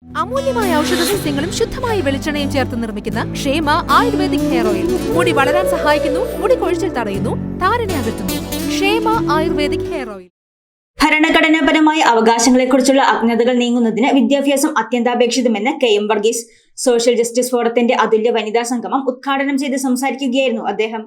അമൂല്യമായ ഔഷധ സസ്യങ്ങളും ശുദ്ധമായ വെളിച്ചെണ്ണയും ചേർത്ത് നിർമ്മിക്കുന്ന ക്ഷേമ ആയുർവേദിക് ഹെയർ ഓയിൽ മുടി വളരാൻ സഹായിക്കുന്നു, മുടി കൊഴിച്ചിൽ തടയുന്നു, താരനെ അകറ്റുന്നു. ക്ഷേമ ആയുർവേദിക് ഹെയർ ഓയിൽ. ഭരണഘടനാപരമായ അവകാശങ്ങളെക്കുറിച്ചുള്ള അജ്ഞതകൾ നീങ്ങുന്നതിന് വിദ്യാഭ്യാസം അത്യന്താപേക്ഷിതമെന്ന് KM വർഗീസ്. സോഷ്യൽ ജസ്റ്റിസ് ഫോറത്തിന്റെ അതുല്യ വനിതാ സംഗമം ഉദ്ഘാടനം ചെയ്ത് സംസാരിക്കുകയായിരുന്നു അദ്ദേഹം.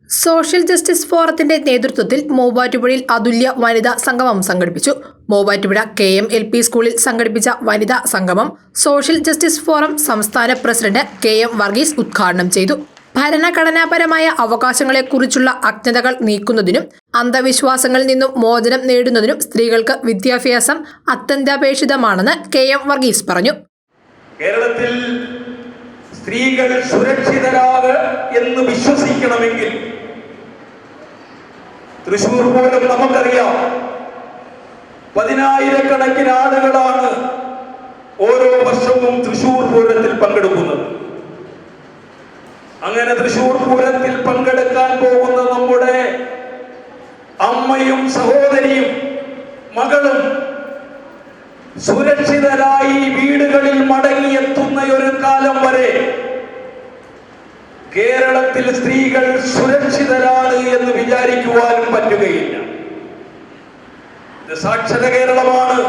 സോഷ്യൽ ജസ്റ്റിസ് ഫോറത്തിന്റെ നേതൃത്വത്തിൽ മൂവാറ്റുപുഴയിൽ അതുല്യ വനിതാ സംഗമം സംഘടിപ്പിച്ചു. മൂവാറ്റുപുഴ KMLP സ്കൂളിൽ സംഘടിപ്പിച്ച വനിതാ സംഗമം സോഷ്യൽ ജസ്റ്റിസ് ഫോറം സംസ്ഥാന പ്രസിഡന്റ് KM വർഗീസ് ഉദ്ഘാടനം ചെയ്തു. ഭരണഘടനാപരമായ അവകാശങ്ങളെക്കുറിച്ചുള്ള അജ്ഞതകൾ നീക്കുന്നതിനും അന്ധവിശ്വാസങ്ങളിൽ നിന്നും മോചനം നേടുന്നതിനും സ്ത്രീകൾക്ക് വിദ്യാഭ്യാസം അത്യന്താപേക്ഷിതമാണെന്ന് KM വർഗീസ് പറഞ്ഞു. കേരളത്തിൽ സ്ത്രീകൾ സുരക്ഷിതരാണ് എന്ന് വിശ്വസിക്കണമെങ്കിൽ തൃശൂർ പോലും നമുക്കറിയാം, 10,000-കണക്കിന് ആളുകളാണ് ഓരോ വർഷവും തൃശൂർ പൂരത്തിൽ പങ്കെടുക്കുന്നത്. അങ്ങനെ തൃശൂർ പൂരത്തിൽ പങ്കെടുക്കാൻ പോകുന്ന നമ്മുടെ അമ്മയും സഹോദരിയും മകളും സുരക്ഷിതരായി വീടുകളിൽ മടങ്ങിയെത്തുന്ന ഒരു കാലം വരെ കേരളത്തിൽ സ്ത്രീകൾ സുരക്ഷിതരാണ് എന്ന് വിചാരിക്കുവാനും പറ്റുകയില്ല. ഇത് സാക്ഷര കേരളമാണ്.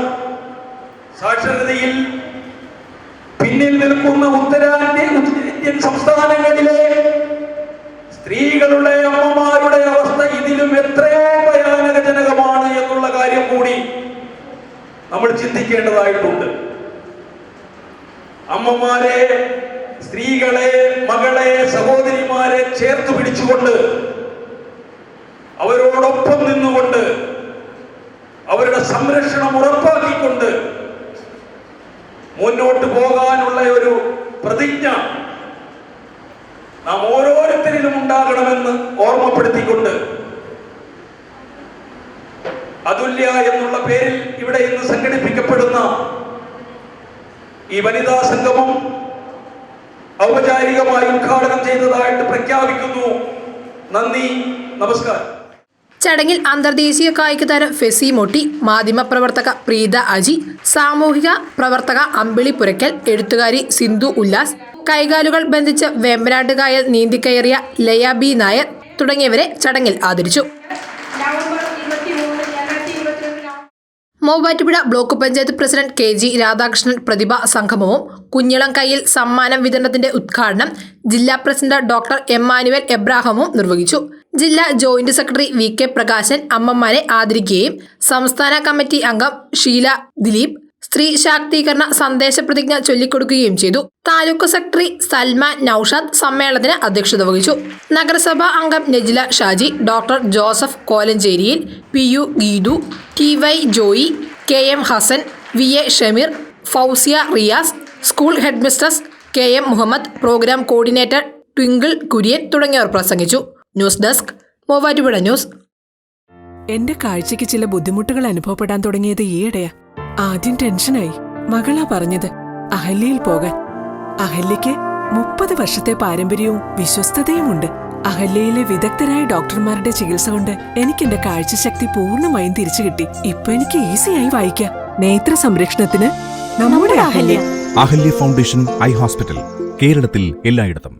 സാക്ഷരതയിൽ പിന്നിൽ നിൽക്കുന്ന ഉത്തരേന്ത്യൻ സംസ്ഥാനങ്ങളിലെ സ്ത്രീകളുടെ അമ്മമാരുടെ അവസ്ഥ ഇതിലും എത്രയോ ഭയാനകജനകമാണ് എന്നുള്ള കാര്യം കൂടി നമ്മൾ ചിന്തിക്കേണ്ടതായിട്ടുണ്ട്. അമ്മമാരെ, സ്ത്രീകളെ, മകളെ, സഹോദരിമാരെ ചേർത്ത് പിടിച്ചുകൊണ്ട് അവരോടൊപ്പം നിന്നുകൊണ്ട് അവരുടെ സംരക്ഷണം ഉറപ്പാക്കിക്കൊണ്ട് മുന്നോട്ട് പോകാനുള്ള ഒരു പ്രതിജ്ഞ നാം ഓരോരുത്തരിലും ഉണ്ടാകണമെന്ന് ഓർമ്മപ്പെടുത്തിക്കൊണ്ട് അതുല്യ എന്നുള്ള പേരിൽ ഇവിടെ ഇന്ന് സംഘടിപ്പിക്കപ്പെടുന്ന ഈ വനിതാ സംഗമം ഔപചാരികമായി ഉദ്ഘാടനം ചെയ്തതായിട്ട് പ്രഖ്യാപിക്കുന്നു. നന്ദി, നമസ്കാരം. ചടങ്ങിൽ അന്തർദേശീയ കായിക താരം ഫെസി മോട്ടി, മാധ്യമപ്രവർത്തക പ്രീത അജി, സാമൂഹിക പ്രവർത്തക അമ്പിളി പുരയ്ക്കൽ, എഴുത്തുകാരി സിന്ധു ഉല്ലാസ്, കൈകാലുകൾ ബന്ധിച്ച് വേമ്പനാട്ട് കായൽ നീന്തിക്കയറിയ ലയ ബി നായർ തുടങ്ങിയവരെ ചടങ്ങിൽ ആദരിച്ചു. Muvattupuzha block panchayat president KG Radhakrishnan പ്രതിഭാ സംഗമവും കുഞ്ഞിളം കൈയിൽ സമ്മാനം വിതരണത്തിന്റെ ഉദ്ഘാടനം ജില്ലാ പ്രസിഡന്റ് ഡോക്ടർ എമ്മാനുവൽ എബ്രാഹമും നിർവഹിച്ചു. ജില്ലാ ജോയിന്റ് സെക്രട്ടറി VK പ്രകാശൻ അമ്മമാരെ ആദരിക്കുകയും സംസ്ഥാന കമ്മിറ്റി അംഗം ഷീല ദിലീപ് സ്ത്രീ ശാക്തീകരണ സന്ദേശ പ്രതിജ്ഞ ചൊല്ലിക്കൊടുക്കുകയും ചെയ്തു. താലൂക്ക് സെക്രട്ടറി സൽമാൻ നൌഷാദ് സമ്മേളനത്തിന് അധ്യക്ഷത വഹിച്ചു. നഗരസഭാ അംഗം നജില ഷാജി, ഡോക്ടർ ജോസഫ് കോലഞ്ചേരിയിൽ, PU Geethu, TY Joy, KM Hassan, VA Shameer, Fousiya Riyas, school head mistress KM Muhammad, programme coordinator Twinkle Kurian തുടങ്ങിയവർ പ്രസംഗിച്ചു. News desk, Muvattupuzha news. എന്റെ കാഴ്ചയ്ക്ക് ചില ബുദ്ധിമുട്ടുകൾ അനുഭവപ്പെടാൻ തുടങ്ങിയത് ഈയിടെയാ. ആദ്യം ടെൻഷനായി. മകളാ പറഞ്ഞത് അഹല്യയിൽ പോകാൻ. അഹല്യയ്ക്ക് 30 വർഷത്തെ പാരമ്പര്യവും വിശ്വസ്തതയുമുണ്ട്. അഹല്യയിലെ വിദഗ്ധരായ ഡോക്ടർമാരുടെ ചികിത്സ കൊണ്ട് എനിക്ക് എന്റെ കാഴ്ചശക്തി പൂർണ്ണമായും തിരിച്ചു കിട്ടി. ഇപ്പൊ എനിക്ക് ഈസിയായി വായിക്കാം. നേത്ര സംരക്ഷണത്തിന് നമ്മുടെ Ahalya. Ahalya foundation eye hospital, കേരളത്തിൽ എല്ലായിടത്തും.